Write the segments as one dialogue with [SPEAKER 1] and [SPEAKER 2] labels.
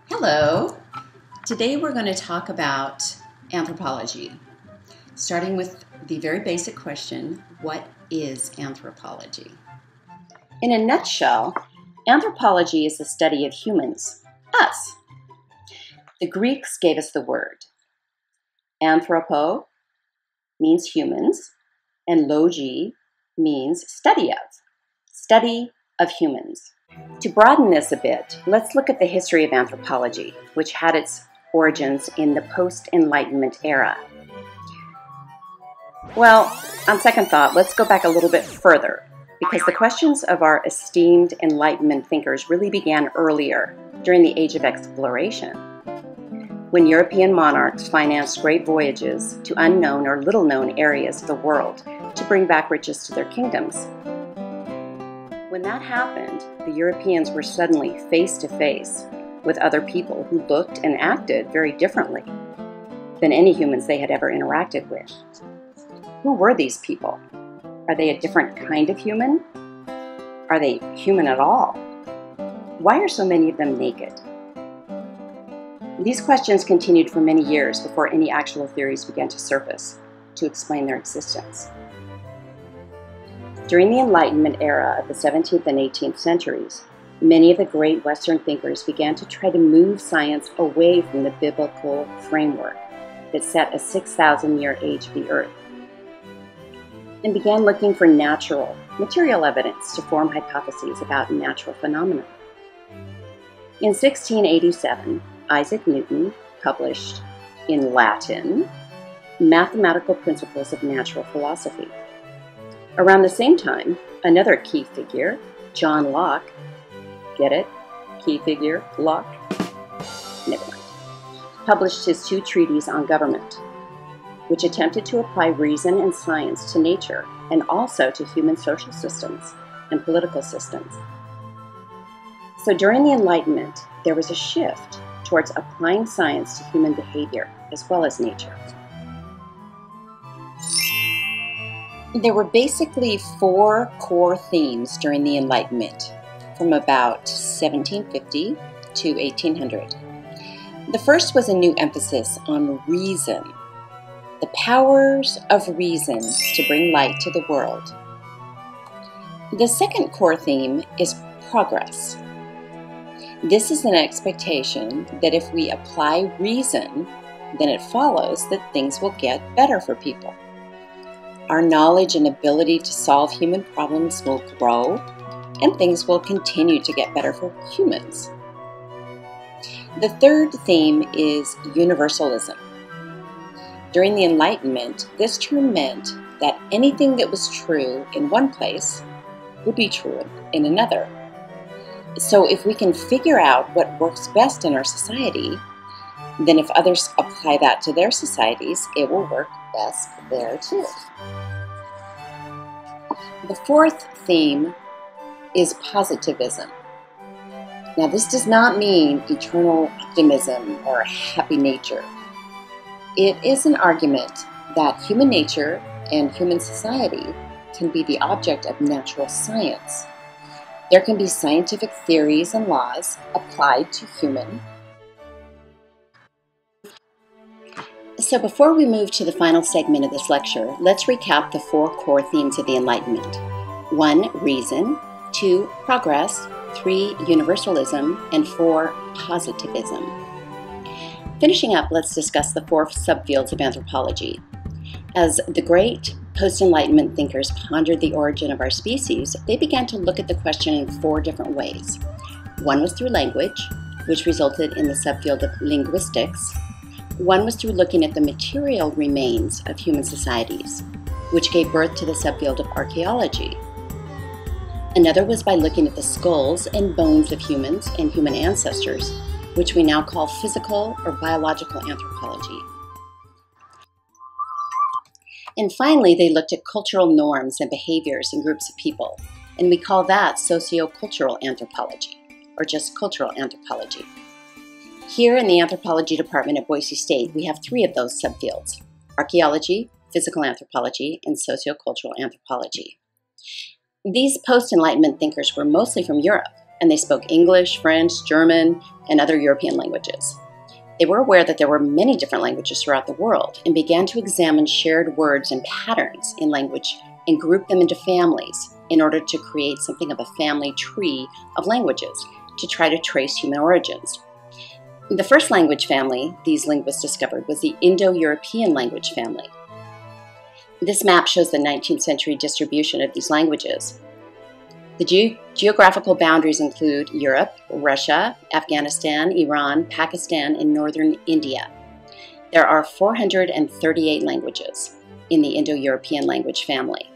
[SPEAKER 1] Hello. Today we're going to talk about anthropology, starting with the very basic question, what is anthropology? In a nutshell, anthropology is the study of humans, us. The Greeks gave us the word. Anthropo means humans, and logi means study of humans. To broaden this a bit, let's look at the history of anthropology, which had its origins in the post-Enlightenment era. Well, on second thought, let's go back a little bit further, because the questions of our esteemed Enlightenment thinkers really began earlier, during the Age of Exploration, when European monarchs financed great voyages to unknown or little-known areas of the world to bring back riches to their kingdoms. When that happened, the Europeans were suddenly face to face with other people who looked and acted very differently than any humans they had ever interacted with. Who were these people? Are they a different kind of human? Are they human at all? Why are so many of them naked? These questions continued for many years before any actual theories began to surface to explain their existence. During the Enlightenment era of the 17th and 18th centuries, many of the great Western thinkers began to try to move science away from the biblical framework that set a 6,000-year age of the earth, and began looking for natural, material evidence to form hypotheses about natural phenomena. In 1687, Isaac Newton published, in Latin, Mathematical Principles of Natural Philosophy. Around the same time, another key figure, John Locke, get it? Key figure, Locke? Never mind. Published his two treatises on government, which attempted to apply reason and science to nature and also to human social systems and political systems. So during the Enlightenment, there was a shift towards applying science to human behavior as well as nature. There were basically four core themes during the Enlightenment, from about 1750 to 1800. The first was a new emphasis on reason, the powers of reason to bring light to the world. The second core theme is progress. This is an expectation that if we apply reason, then it follows that things will get better for people. Our knowledge and ability to solve human problems will grow, and things will continue to get better for humans. The third theme is universalism. During the Enlightenment, this term meant that anything that was true in one place would be true in another. So if we can figure out what works best in our society, then if others apply that to their societies, it will work best there too. The fourth theme is positivism. Now, this does not mean eternal optimism or happy nature. It is an argument that human nature and human society can be the object of natural science. There can be scientific theories and laws applied to human. So before we move to the final segment of this lecture, let's recap the four core themes of the Enlightenment. 1, reason. 2, progress. 3, universalism. And 4, positivism. Finishing up, let's discuss the four subfields of anthropology. As the great post-Enlightenment thinkers pondered the origin of our species, they began to look at the question in four different ways. One was through language, which resulted in the subfield of linguistics. One was through looking at the material remains of human societies, which gave birth to the subfield of archaeology. Another was by looking at the skulls and bones of humans and human ancestors, which we now call physical or biological anthropology. And finally, they looked at cultural norms and behaviors in groups of people, and we call that sociocultural anthropology, or just cultural anthropology. Here in the anthropology department at Boise State, we have three of those subfields: archaeology, physical anthropology, and sociocultural anthropology. These post-Enlightenment thinkers were mostly from Europe, and they spoke English, French, German, and other European languages. They were aware that there were many different languages throughout the world and began to examine shared words and patterns in language and group them into families in order to create something of a family tree of languages to try to trace human origins. The first language family these linguists discovered was the Indo-European language family. This map shows the 19th century distribution of these languages. The geographical boundaries include Europe, Russia, Afghanistan, Iran, Pakistan, and northern India. There are 438 languages in the Indo-European language family.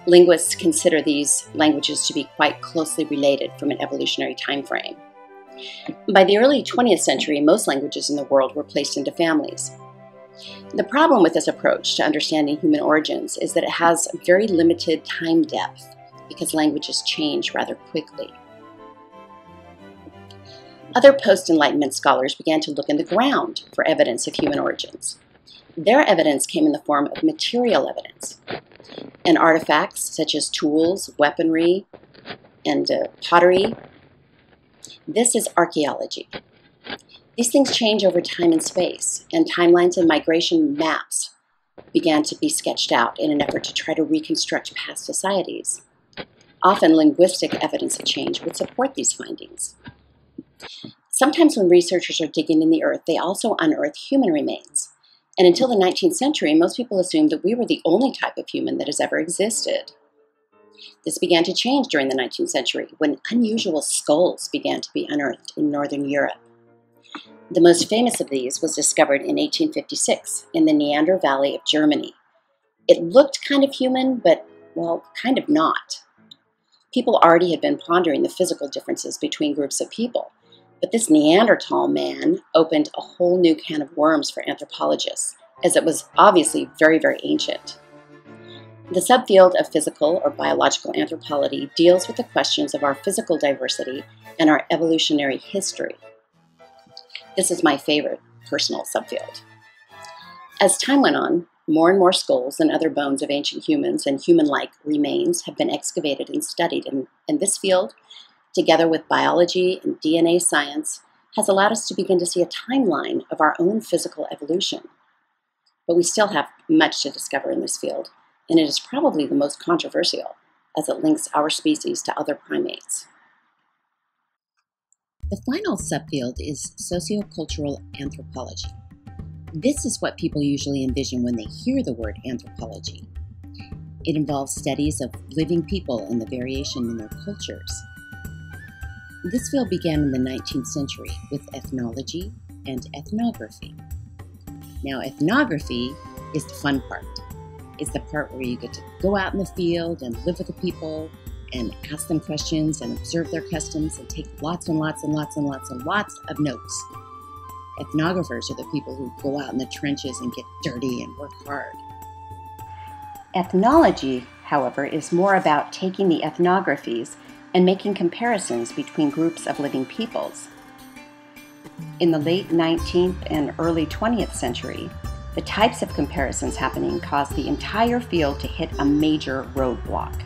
[SPEAKER 1] Linguists consider these languages to be quite closely related from an evolutionary time frame. By the early 20th century, most languages in the world were placed into families. The problem with this approach to understanding human origins is that it has very limited time depth because languages change rather quickly. Other post-Enlightenment scholars began to look in the ground for evidence of human origins. Their evidence came in the form of material evidence, and artifacts such as tools, weaponry, and pottery. This is archaeology. These things change over time and space, and timelines and migration maps began to be sketched out in an effort to try to reconstruct past societies. Often, linguistic evidence of change would support these findings. Sometimes when researchers are digging in the earth, they also unearth human remains. And until the 19th century, most people assumed that we were the only type of human that has ever existed. This began to change during the 19th century when unusual skulls began to be unearthed in northern Europe. The most famous of these was discovered in 1856 in the Neander Valley of Germany. It looked kind of human, but, well, kind of not. People already had been pondering the physical differences between groups of people, but this Neanderthal man opened a whole new can of worms for anthropologists, as it was obviously very, very ancient. The subfield of physical or biological anthropology deals with the questions of our physical diversity and our evolutionary history. This is my favorite personal subfield. As time went on, more and more skulls and other bones of ancient humans and human-like remains have been excavated and studied, and this field, together with biology and DNA science, has allowed us to begin to see a timeline of our own physical evolution. But we still have much to discover in this field, and it is probably the most controversial as it links our species to other primates. The final subfield is sociocultural anthropology. This is what people usually envision when they hear the word anthropology. It involves studies of living people and the variation in their cultures. This field began in the 19th century with ethnology and ethnography. Now, ethnography is the fun part. It's the part where you get to go out in the field and live with the people and ask them questions and observe their customs and take lots and lots and lots and lots and lots of notes. Ethnographers are the people who go out in the trenches and get dirty and work hard. Ethnology, however, is more about taking the ethnographies and making comparisons between groups of living peoples. In the late 19th and early 20th century, the types of comparisons happening caused the entire field to hit a major roadblock.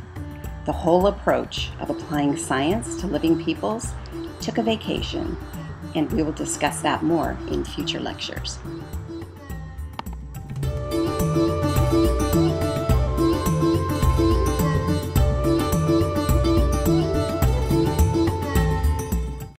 [SPEAKER 1] The whole approach of applying science to living peoples took a vacation, and we will discuss that more in future lectures.